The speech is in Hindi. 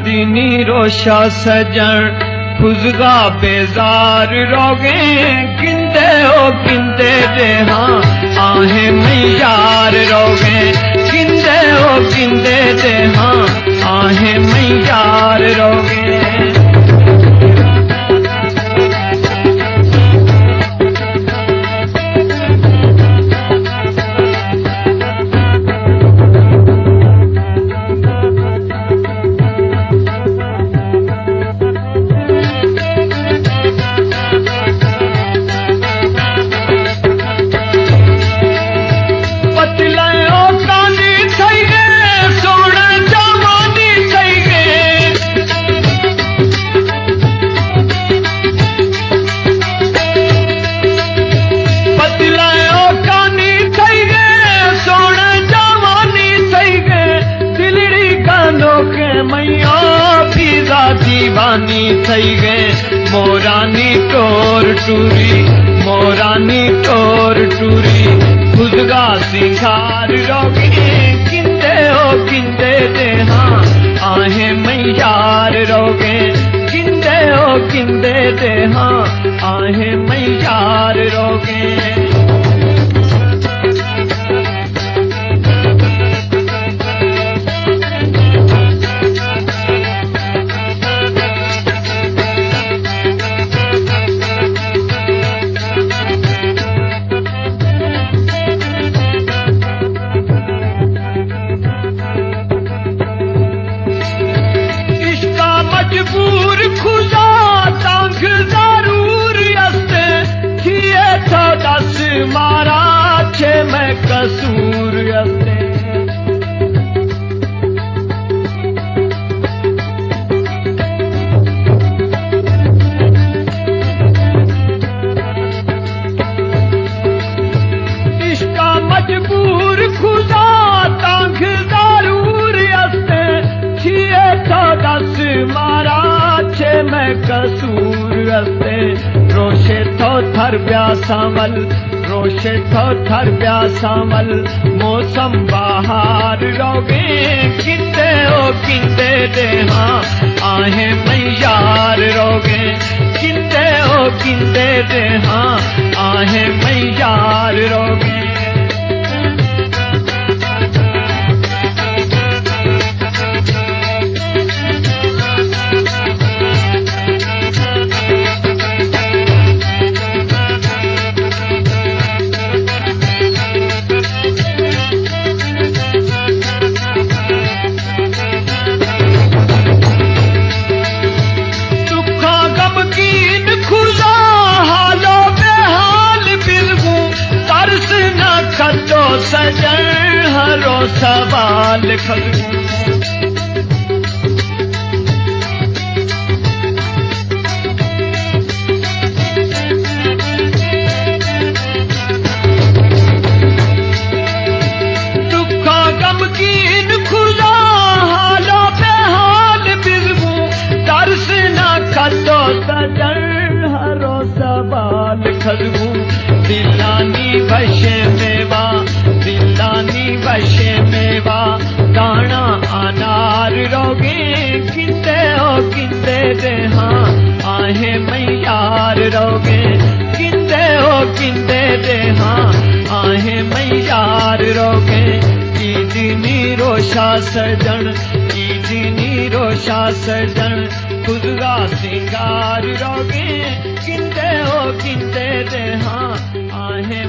दीनी रोशा सजन खुजगा बेजार रोगे किंदे ओ किंदे दे हाँ आहे मैयार रोगे किंदे ओ किंदे दे हाँ आहे मैयार रोगे दीवानी थई गए मोरानी टोर टूरी मोरानी टोर टूरी खुदगा सिंगार रोगे किंदे ओ किंदे दे हाँ आहे मैयार रोगे किंदे ओ किंदे दे हाँ आहे मैयार रोगे मारा छे मैं कसूर अपने इसका मजबूर खुदा तांग जरूर अपने छिए तो 10 मारा छे मैं कसूर अपने रोशे तो थर ब्यासावल रोशे तो थर ब्यासावल मौसम बाहर रोगे किंदे ओ किंदे दे हाँ आहे मैयार रोगे किंदे ओ किंदे दे हाँ आहे मैयार रोगे सजन हरो सवाल खलू दुखा गमगीन खुदा हालो बेहाल बिरगू तरस न खतो सजन हरो सवाल खलू दिलानी वशे मेवा दिलानी वशे मेवा दाना अनार रोगे किंदे ओ किंदे दे हाँ आहे मैयार रोगे किंदे ओ किंदे दे हाँ आहे मैयार रोगे ईदनी रोशा सजन ईदनी रोशा सजन खुदगा सिंगार रोगे किंदे ओ किंदे दे हाँ आहे